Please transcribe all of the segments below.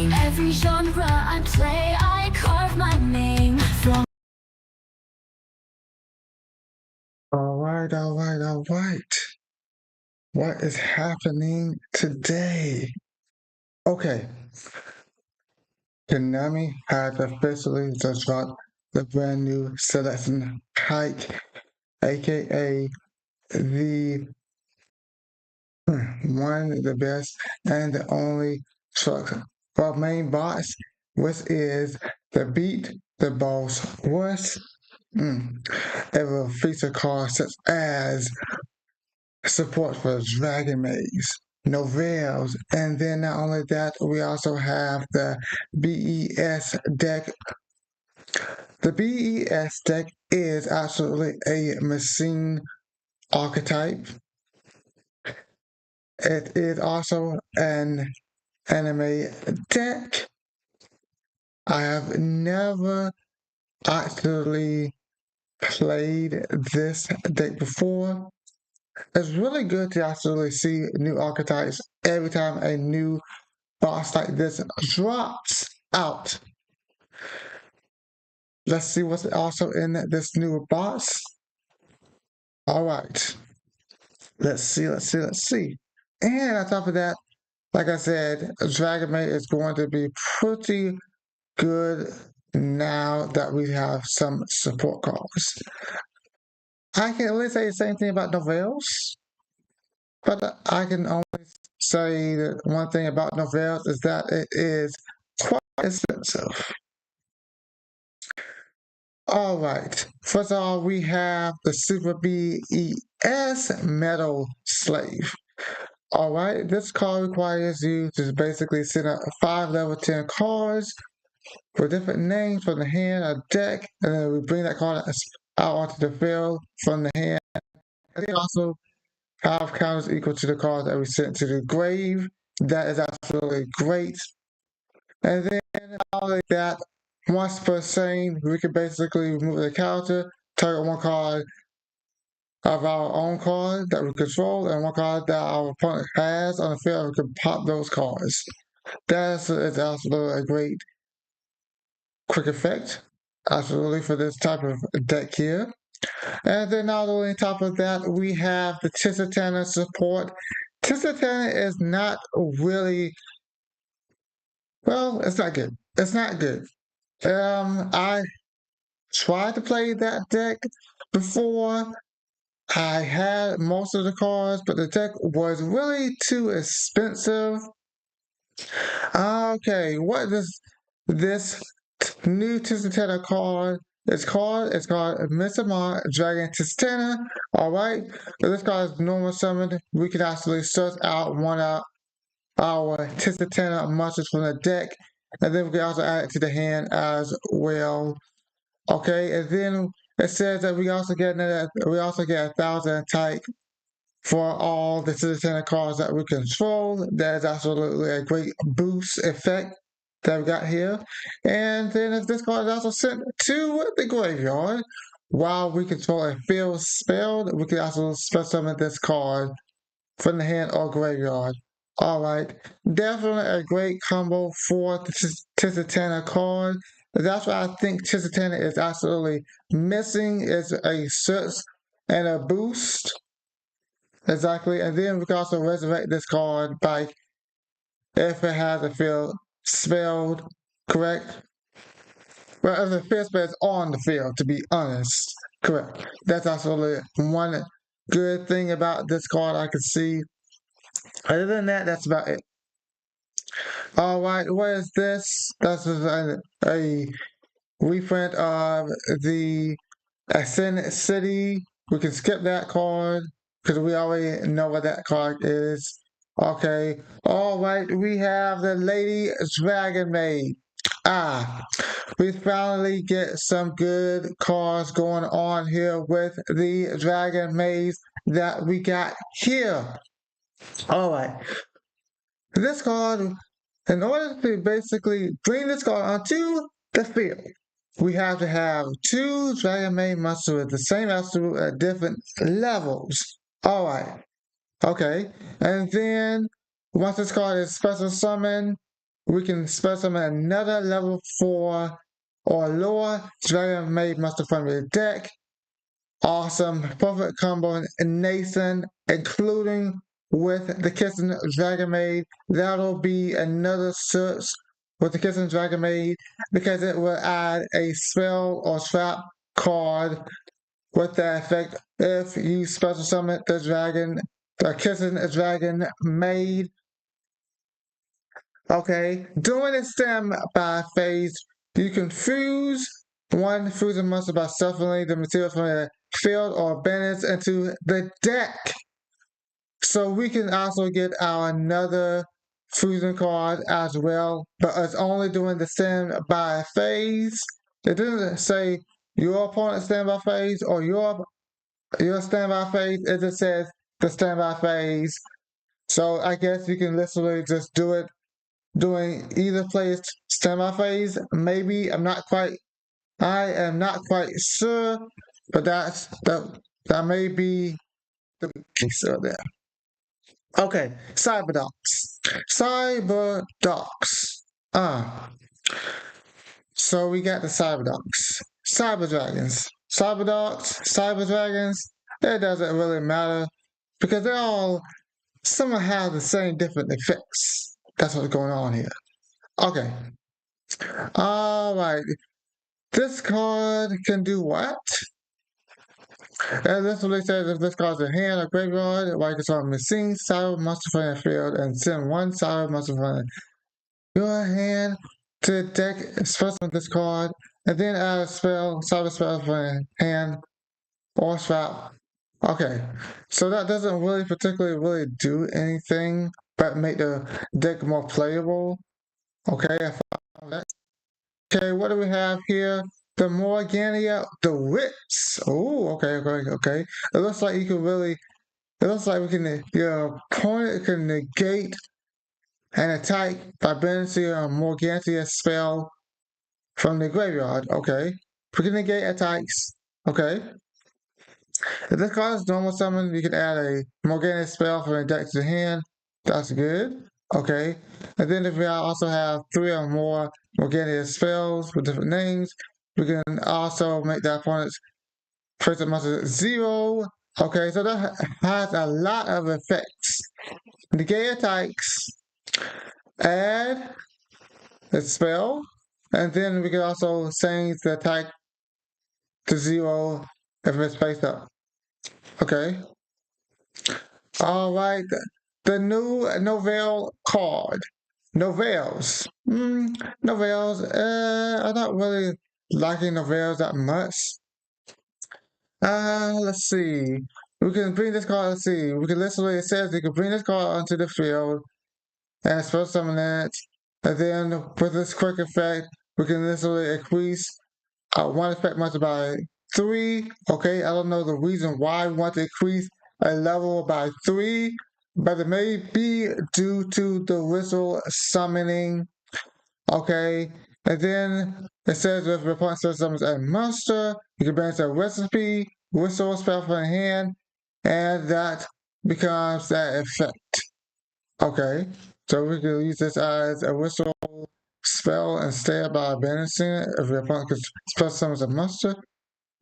sing. Every genre I play, I carve my name. From All right, all right, all right. What is happening today? Okay, Konami has officially just dropped the brand new Selection Hike, aka the one of the best and the only truck for main boss, which is the Beat the Boss Rush. It will feature cars such as support for Dragon Maze, Novels, and then not only that, we also have the BES deck. The BES deck is absolutely a machine archetype. It is also an anime deck. I have never actually played this deck before. It's really good to actually see new archetypes every time a new boss like this drops out. Let's see what's also in this new boss. All right. Let's see. And on top of that, like I said, Dragon Maid is going to be pretty good now that we have some support cards. I can at least say the same thing about novels, but I can only say that one thing about novels is that it is quite expensive. All right. First of all, we have the Super BES Metal Slave. All right. This card requires you to basically send out 5 level 10 cards for different names from the hand or deck, and then we bring that card out onto the field from the hand. And they also have counters equal to the cards that we sent to the grave. That is absolutely great. And then not only that, once per scene, we can basically remove the counter, target one card of our own card that we control, and one card that our opponent has on the field, we can pop those cards. That is absolutely a great quick effect, absolutely, for this type of deck here. And then not only on top of that, we have the Tisitana support. Tisitana is not really, well, it's not good. It's not good. I tried to play that deck before. I had most of the cards, but the deck was really too expensive. Okay, what is this new Tisitana card? It's called Misamar Dragon Tisitana. Alright, so this card is normal summoned. We can actually search out one of our Tisitana monsters from the deck, and then we can also add it to the hand as well. Okay, and then it says that we also get 1,000 type for all the Tisitana cards that we control. That is absolutely a great boost effect that we got here. And then if this card is also sent to the graveyard, while we control a field spell, we can also special summon this card from the hand or graveyard. Alright, definitely a great combo for the Tisitana card. That's what I think Tisitana is absolutely missing, is a search and a boost. Exactly, and then we can also resurrect this card by if it has a field spelled correct. Well, if the field spell is on the field, to be honest. Correct. That's absolutely one good thing about this card I can see. Other than that, that's about it. Alright, what is this? That's a reprint of the Ascendant City. We can skip that card because we already know what that card is. Okay. Alright, we have the Lady Dragon Maid. We finally get some good cards going on here with the Dragon Maze that we got here. Alright. This card, in order to basically bring this card onto the field, we have to have 2 Dragon Maid monsters with the same attribute at different levels. Alright. Okay. And then, once this card is special summoned, we can special summon another level 4 or lower Dragon Maid monster from your deck. Awesome, perfect combo in Nathan, including with the Kissing Dragon Maid. That'll be another search with the Kissing Dragon Maid because it will add a spell or trap card with that effect if you special summon the Kissing Dragon Maid. Okay, during the standby phase, you can fuse one fusing monster by shuffling the material from the field or abandons into the deck. So we can also get our another fusion card as well, but it's only during the standby phase. It doesn't say your opponent's standby phase or your standby phase. It just says the standby phase. So I guess you can literally just do it during either player's standby phase. Maybe I am not quite sure, but that may be the case there. Okay, Cyberdocs. So we got the Cyberdocs. Cyber Dragons. Cyber Dragons, it doesn't really matter because they all somehow have the same different effects. That's what's going on here. Okay. Alright. This card can do what? And this really says if this card's in hand or graveyard, like it's on machine, cyber monster from the field, and send one cyber monster from your hand to the deck, special with this card, and then add a cyber spell from hand or swap. Okay, so that doesn't really particularly do anything but make the deck more playable. Okay, I found that. Okay, what do we have here? The Morgania, the Whips. Oh, okay. It looks like you can really, it looks like your opponent can negate an attack by balancing a Morgania spell from the graveyard. Okay. We can negate attacks. Okay. If this card is normal summon, you can add a Morgania spell from the deck to the hand. That's good. Okay. And then if we also have 3 or more Morgania spells with different names, we can also make the opponent's person monster 0. Okay, so that has a lot of effects. Negate attacks, add a spell, and then we can also change the attack to 0 if it's spaced up. Okay. Alright, the new Novel card. Novels. Novels, I'm not really liking novels that much. Let's see. We can bring this card, let's see. We can literally, it says you can bring this card onto the field and special summon it. And then with this quick effect, we can literally increase one effect monster by 3. Okay, I don't know the reason why we want to increase a level by 3, but it may be due to the whistle summoning. Okay, and then it says if your opponent summons a monster, you can banish a whistle spell from the hand, and that becomes that effect. Okay, so we can use this as a whistle spell instead by banishing it if your opponent special summons a monster.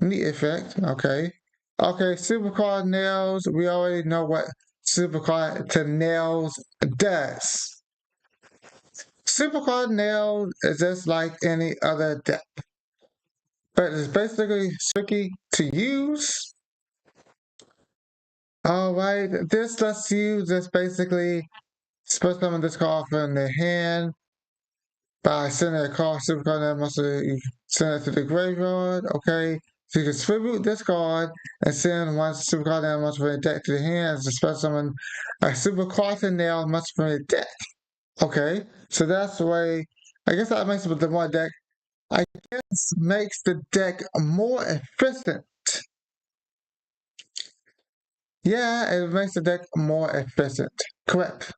Neat effect. Okay. Okay, Supercard Nails. We already know what Supercard to Nails does. Supercard Nails is just like any other deck, but it's basically tricky to use. Alright, this lets you just basically special summon this card from the hand by sending a card Supercard Nail monster, you send it to the graveyard. Okay. So you can tribute this card and send one Super Cardinal monster from the deck to the hand as a special summon a Super Cardinal monster from the deck. Okay, so that's the way, I guess that makes the more deck, I guess makes the deck more efficient. Yeah, it makes the deck more efficient. Correct.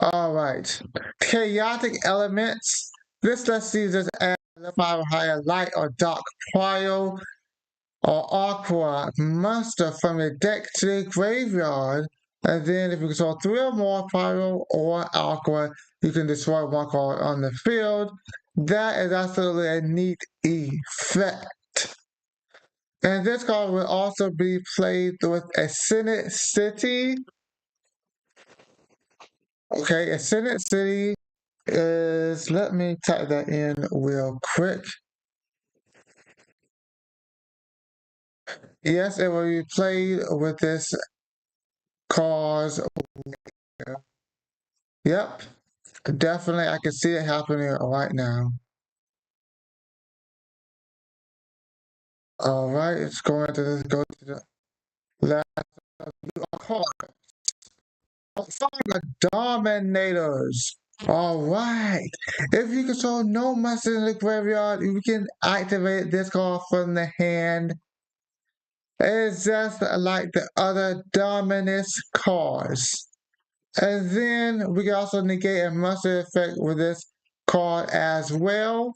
Alright, Chaotic Elements. This lets you just add a 5 or higher light or dark pile or aqua monster from your deck to the graveyard. And then if you control 3 or more Pyro or Aqua, you can destroy one card on the field. That is absolutely a neat effect. And this card will also be played with Ascendant City. Okay, Ascendant City is, let me type that in real quick. Yes, it will be played with this cause. Yep, definitely. I can see it happening right now. All right, it's going to go to the last card. Saga Dominators. All right. If you control no monsters in the graveyard, you can activate this card from the hand. It's just like the other Dominus cards. And then we can also negate a monster effect with this card as well.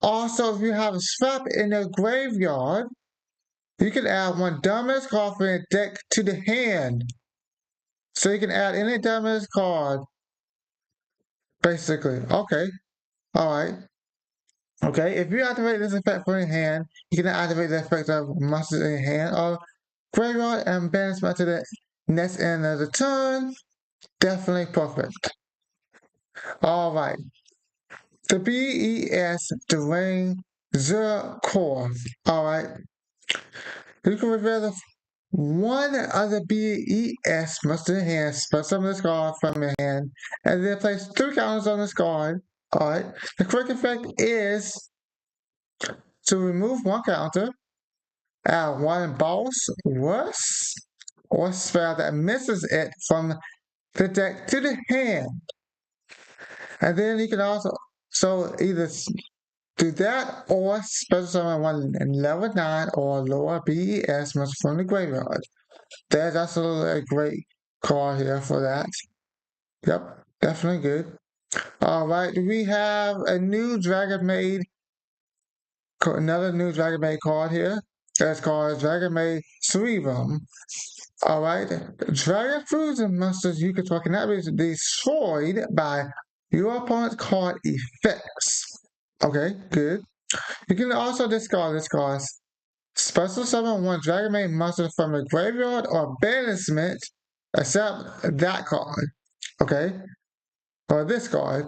Also, if you have a swap in the graveyard, you can add one Dominus card from your deck to the hand. So you can add any Dominus card, basically. Okay, alright. Okay, if you activate this effect from your hand, you can activate the effect of monsters in your hand or graveyard and banishment to the next end of the turn. Definitely perfect. Alright. The BES Terrain Zero Core. Alright. You can reveal the one other BES monster in hand, spell summon this card from your hand, and then place 3 counters on this card. Alright. The quick effect is to remove 1 counter, add 1 boss, worse, or spell that misses it from the deck to the hand. And then you can also, so either do that or special summon 1 in level 9 or lower BES monster from the graveyard. That's absolutely a great card here for that. Yep, definitely good. Alright, we have a new Dragon Maid, another new Dragon Maid card here. That's called Dragon Maid Cerebrum. Alright, Dragon Fusion monsters you control cannot be destroyed by your opponent's card effects. Okay, good. You can also discard this card. Special summon 1 Dragon Maid monster from a graveyard or banishment, except that card. Okay, or this card.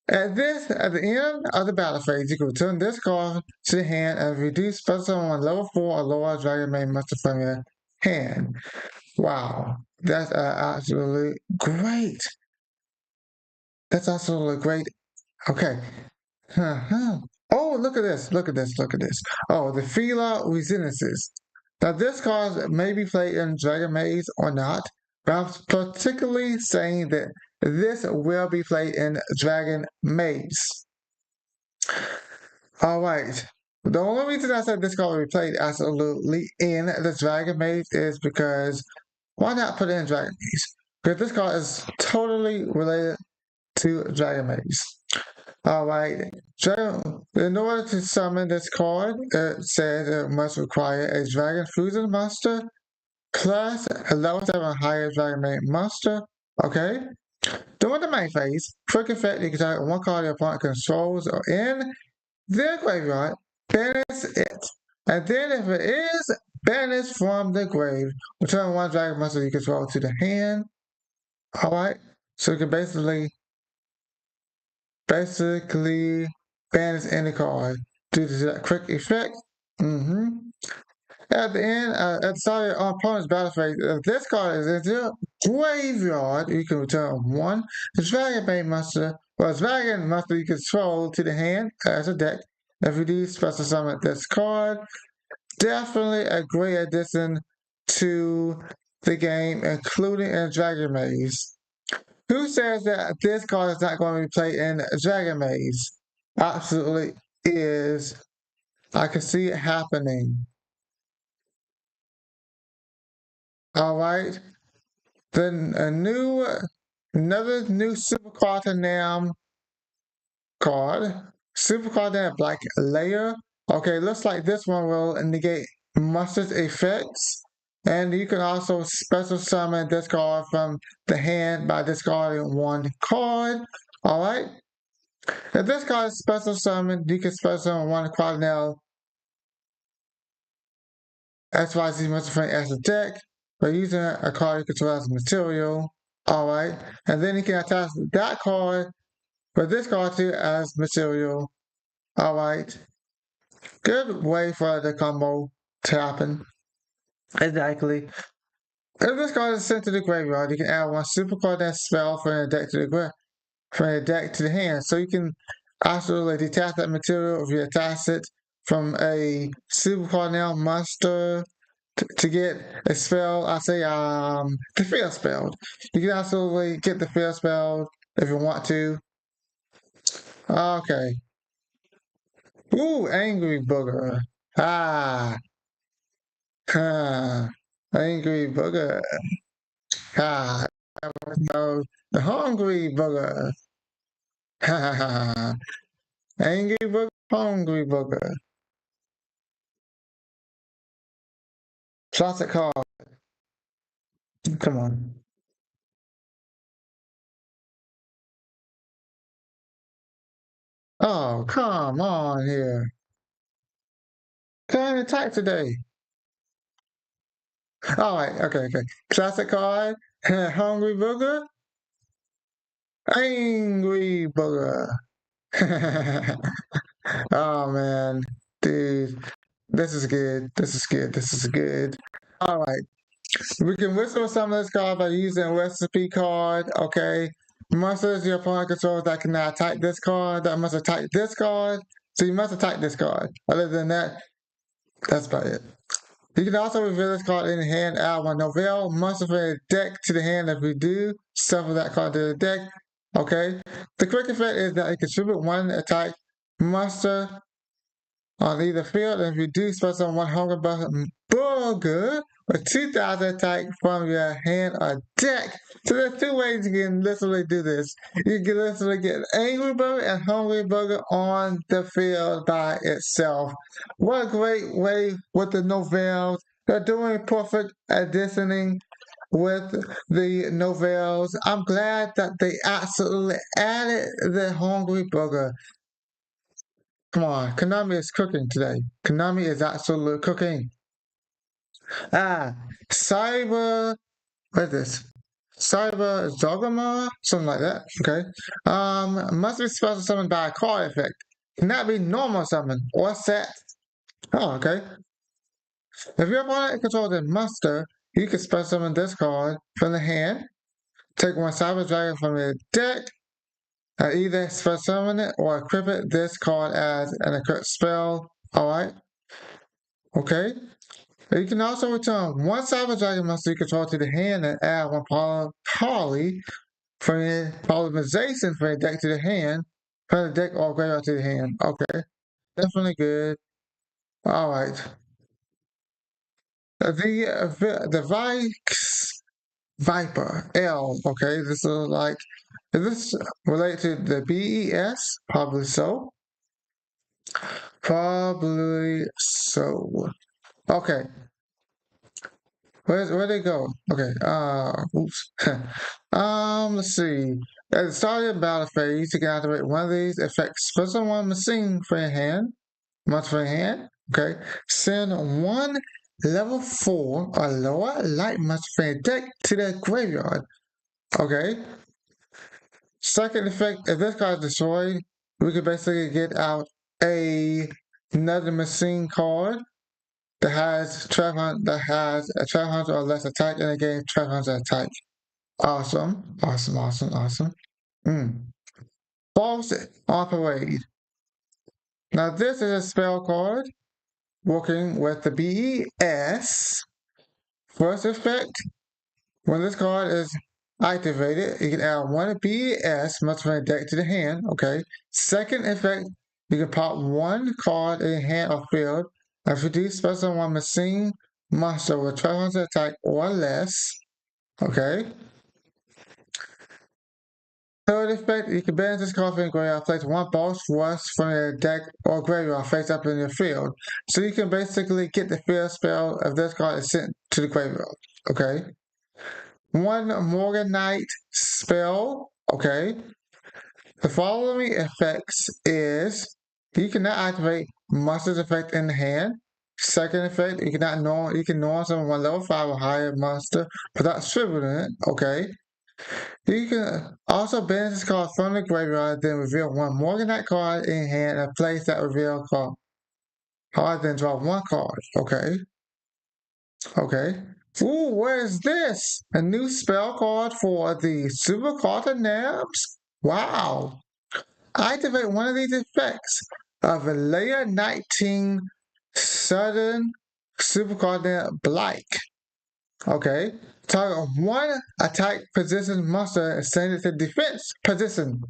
At the end of the battle phase, you can return this card to the hand and reduce special summon 1 level 4 or lower Dragon Maid monster from your hand. Wow, that's absolutely great. That's absolutely great. Okay. Oh, look at this, look at this, look at this. Oh, the Fila Residences. Now, this card may be played in Dragon Maze or not, but I'm particularly saying that this will be played in Dragon Maze. Alright. The only reason I said this card will be played absolutely in the Dragon Maze is because why not put it in Dragon Maze? Because this card is totally related to Dragon Maze. Alright, in order to summon this card, it says it must require a Dragon Fusion monster, class a level 7 higher Dragon Maid monster. Okay? During the main phase, quick effect, you can target 1 card your opponent controls or in their graveyard, banish it. And then if it is banished from the grave, return 1 Dragon monster you control to the hand. Alright? So you can basically banish any card due to that quick effect. At the end, at the start of your opponent's battle phase, if this card is in your graveyard, you can return 1 Dragon Maid monster or a Dragon monster you control to the hand as a deck. If you do special summon this card, definitely a great addition to the game, including in Dragon Maze. Who says that this card is not going to be played in Dragon Maze? Absolutely is. I can see it happening. Alright. Then another new Super Quaternaire card. Super Quaternaire Black Layer. Okay, looks like this one will negate monster's effects And you can also special summon this card from the hand by discarding one card. Alright? If this card is special summoned, you can special summon one Quaternail XYZ Monster Friend as a deck by using a card you control as material. Alright, and then you can attach that card with this card too as material. Alright, good way for the combo to happen. Exactly. If this card is sent to the graveyard, you can add one super card and spell from your deck to the hand. So you can actually detach that material if you attach it from a super card now monster to get a spell. I say the fear spell. You can absolutely get the fear spell if you want to. Okay. Ooh, angry booger. Ah. Huh. Angry booger. Ah. No, the hungry booger. Ha ha ha. Angry booger, hungry booger. Classic card. Come on. Oh, come on here. Can't attack today. Alright, okay. Classic card. Hungry booger. Angry booger. Oh man. Dude. This is good. Alright. We can whistle some of this card by using a recipe card, okay? Monsters your opponent controls that cannot attack this card, that must attack this card. So you must attack this card. Other than that, that's about it. You can also reveal this card in the hand, add one Novell, monster from the deck to the hand. If we do, shuffle that card to the deck. Okay. The quick effect is that it contribute one attack monster on either field, and if you do special one hunger booger with 2,000 attack from your hand or deck. So there's two ways you can literally do this. You can literally get Angry Booger and Hungry Booger on the field by itself. What a great way with the Novels. They're doing perfect additioning with the Novels. I'm glad that they absolutely added the Hungry Booger. Come on, Konami is cooking today. Konami is absolutely cooking. Cyber, what is this? Cyber Zogama? Something like that, okay. Must be special summoned by a card effect. Cannot be normal summon or set. Oh, okay. If your opponent controls a monster, you can special summon this card from the hand. Take one Cyber Dragon from your deck. Either special summon it or equip this card as an equipped spell. Alright. Okay. You can also return one Cyber Dragon monster you control to the hand and add one poly from your polymerization from your deck to the hand, from the deck or graveyard to the hand. Okay. Definitely good. Alright. The Vikes Viper L. Okay, this is like, is this related to the BES? Probably so. Probably so. Okay. Where'd they go? Okay, oops. Let's see. At the start of the battle phase, you can activate one of these effects. Special one machine for your hand. Monster for your hand. Okay. Send one level 4 or lower light monster for your deck to the graveyard. Okay. Second effect, if this card is destroyed, we can basically get out another machine card that has a 1200 or less attack and again 1200 attack. Awesome. False on Parade. Now this is a spell card working with the BES. First effect, when this card is activated, you can add one BES monster from the deck to the hand. Okay. Second effect, you can pop one card in your hand or field. If you do special one machine monster with 1200 attack or less. Okay. Third effect, you can banish this card from your graveyard, place one boss rush from your deck or graveyard face up in your field. So you can basically get the field spell if this card is sent to the graveyard. Okay. One Morganite spell. Okay. The following effects is you cannot activate monster's effect in the hand. Second effect, you can normal summon one level 5 or higher monster without swiveling it. Okay. You can also banish this card from the graveyard, then reveal one Morganite card in hand and place that reveal card, then draw one card. Okay. Okay. Ooh, what is this? A new spell card for the Super Carter Nabs? Wow. Activate one of these effects of a layer 19 sudden Super Carter Blight. Okay. Target one attack position monster and send it to defense position.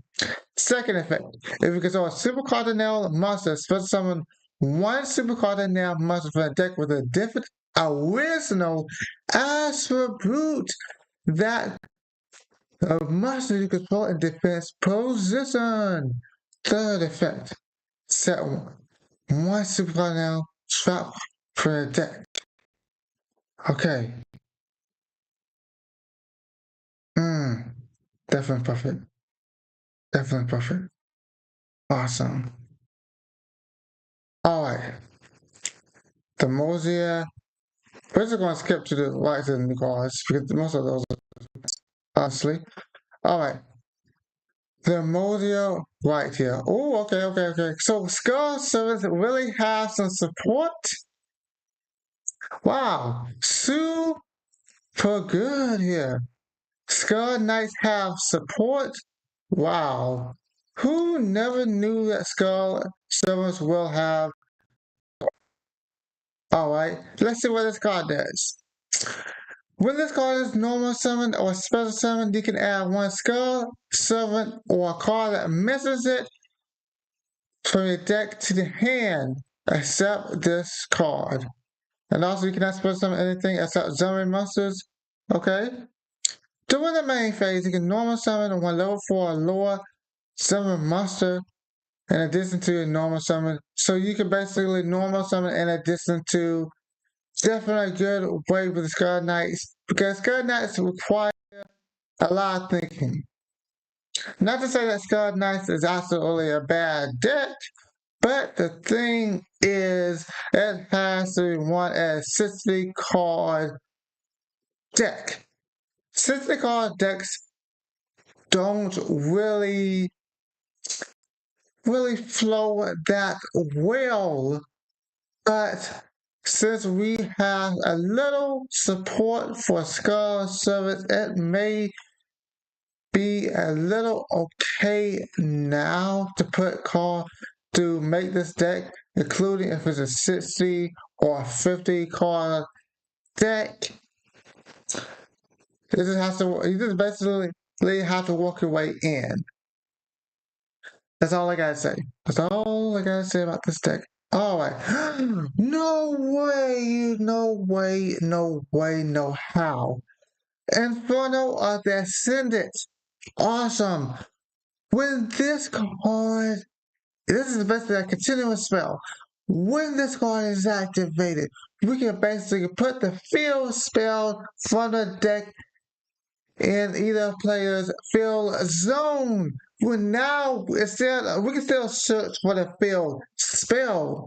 Second effect. If you control a Super Cardinal monster, special summon one Super Cardinal monster from the deck with a different original attribute that a monster you control in defense position. Third effect. Set one Super Cardinal trap from the deck. Okay. Definitely perfect. Definitely perfect. Awesome. Alright. The Mosier. We're just going to skip to the right to the new cards because most of those are honestly. Alright. The Mosier right here. Oh, okay. So Skull Servants really have some support. Wow. Super good here. Skull Knights have support. Wow. Who never knew that Skull Servants will have? Alright, let's see what this card does. When this card is normal summon or special summon, you can add one Skull Servant or a card that misses it from your deck to the hand, except this card. And also you cannot special summon anything except zombie monsters. Okay? During the main phase, you can normal summon one level 4 or lower summon monster in addition to your normal summon. So you can basically normal summon in addition to definitely a good way with the Skull Knights because Skull Knights require a lot of thinking. Not to say that Skull Knights is absolutely a bad deck, but the thing is, it has to be one as 60 card deck. 60 card decks don't really flow that well, but since we have a little support for Skull Servants, it may be a little okay now to put card to make this deck, including if it's a 60 or 50 card deck. You just basically have to walk your way in. That's all I gotta say. That's all I gotta say about this deck. Alright. No way, no how. Inferno of the Ascendant. Awesome. When this card, this is basically a continuous spell. When this card is activated, we can basically put the field spell from the deck in either player's field zone. Now instead we can still search for the field spell,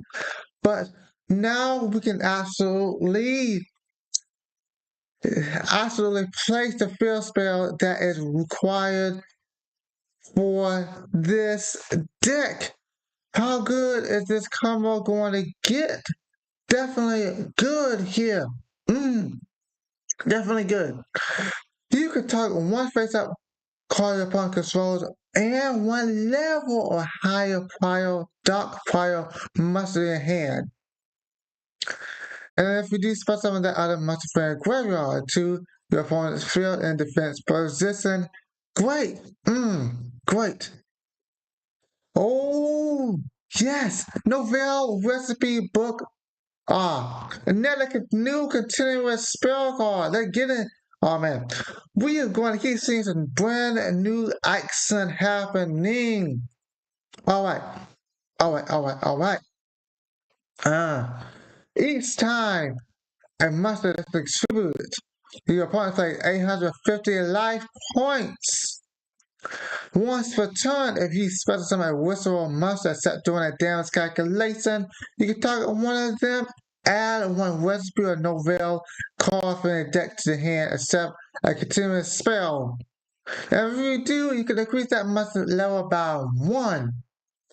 but now we can absolutely place the field spell that is required for this deck. How good is this combo going to get? Definitely good here. Definitely good. You can target one face-up card upon controls and one level or higher dark prior monster in hand. And if you do spell summon that other monster from your graveyard to your opponent's field and defense position, great. Great. Oh, yes. Novel recipe book. Another new continuous spell card. They're getting. Oh man, we are going to keep seeing some brand new action happening. All right. Each time a monster that's distributed. Your opponent plays 850 life points. Once per turn, if you special summon a whistle or monster except during a damage calculation, you can target one of them, add one recipe or novel card from the deck to the hand except a continuous spell. And if you do, you can increase that monster level by 1.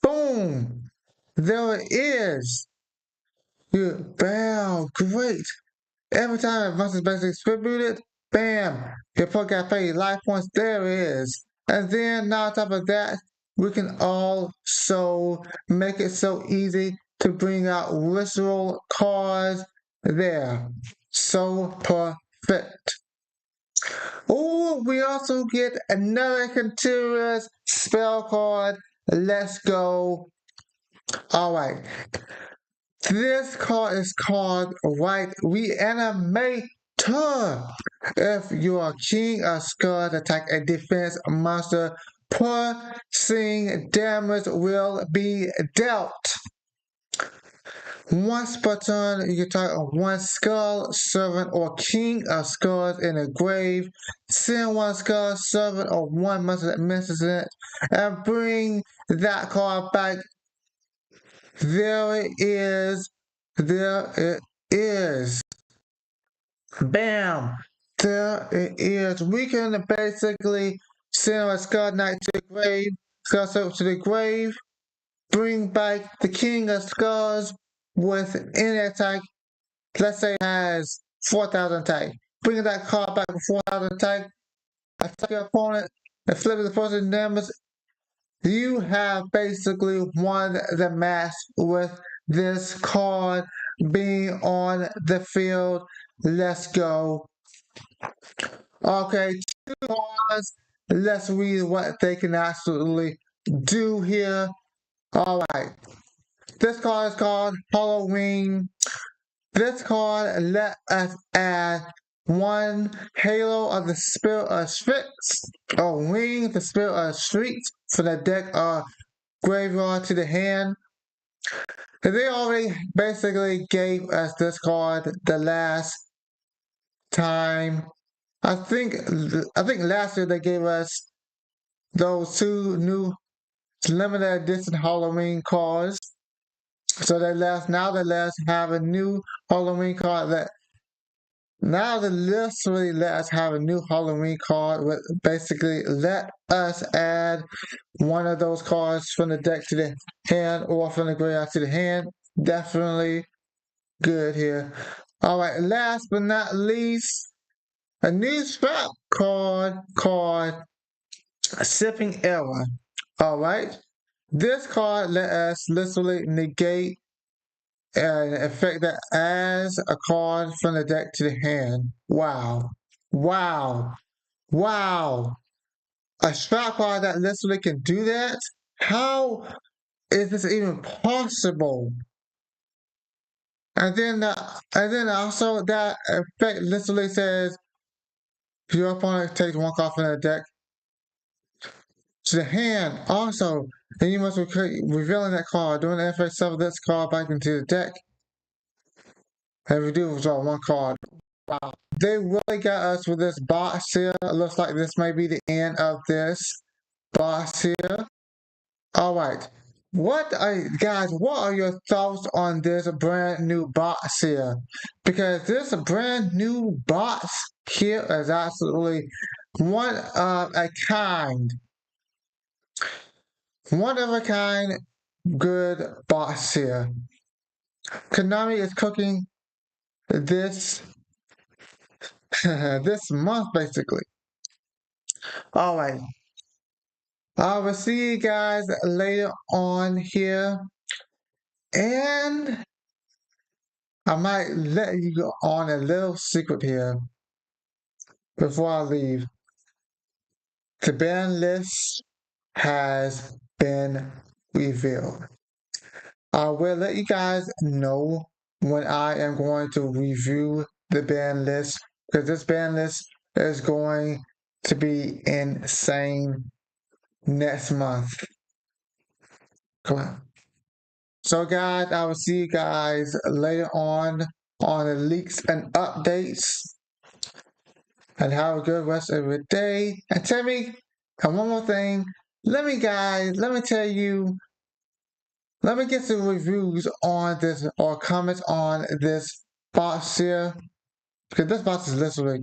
Boom! There it is. Bam! Great! Every time a monster is basically distributed, bam! Your opponent got paid life points. There it is. And then, now on top of that, we can also make it so easy to bring out ritual cards there. So perfect. Oh, we also get another continuous spell card. Let's go. Alright. This card is called White Reanimator. If you are King of Skulls, attack a defense monster, piercing damage will be dealt. Once per turn, you can target one Skull, Servant, or King of Skulls in the grave. Send one Skull, Servant, or one monster that misses it, and bring that card back. There it is. There it is. Bam! There it is. We can basically send a Skull Knight to the grave, Skull Servant to the grave, bring back the King of Skulls with any attack. Let's say it has 4,000 attack. Bring that card back with 4,000 attack. Attack your opponent and flip the person damage. You have basically won the match with this card being on the field. Let's go. Okay, 2 cards. Let's read what they can absolutely do here. Alright. This card is called Halloween. This card let us add 1 Halo of the Spirit of Streets, or Wing the Spirit of Streets for the deck of Graveyard to the hand. They already basically gave us this card the last time. I think last year they gave us those 2 new limited edition Halloween cards. So now they let us have a new Halloween card that now the list really let us have a new Halloween card with basically let us add one of those cards from the deck to the hand or from the graveyard to the hand. Definitely good here. Alright, last but not least, a new strap card called Sipping Era. Alright. This card let us literally negate an effect that adds a card from the deck to the hand. Wow. Wow. Wow. A strap card that literally can do that? How is this even possible? And then also that effect literally says if your opponent takes 1 card from the deck to the hand, also, then you must revealing that card. During the effect, shuffle this card back into the deck. And we do draw 1 card. Wow. They really got us with this box here. It looks like this may be the end of this box here. Alright. Guys, what are your thoughts on this brand new box here? Because this brand new box here is absolutely one of a kind. One of a kind good box here. Konami is cooking this this month basically. Alright. I will see you guys later on here. And I might let you go on a little secret here before I leave. The ban list has been revealed. I will let you guys know when I am going to review the ban list because this ban list is going to be insane next month. Come on. So guys, I will see you guys later on on the leaks and updates. And have a good rest of your day. And tell me, and one more thing, let me tell you, let me get some reviews on this or comments on this box here. Because this box is literally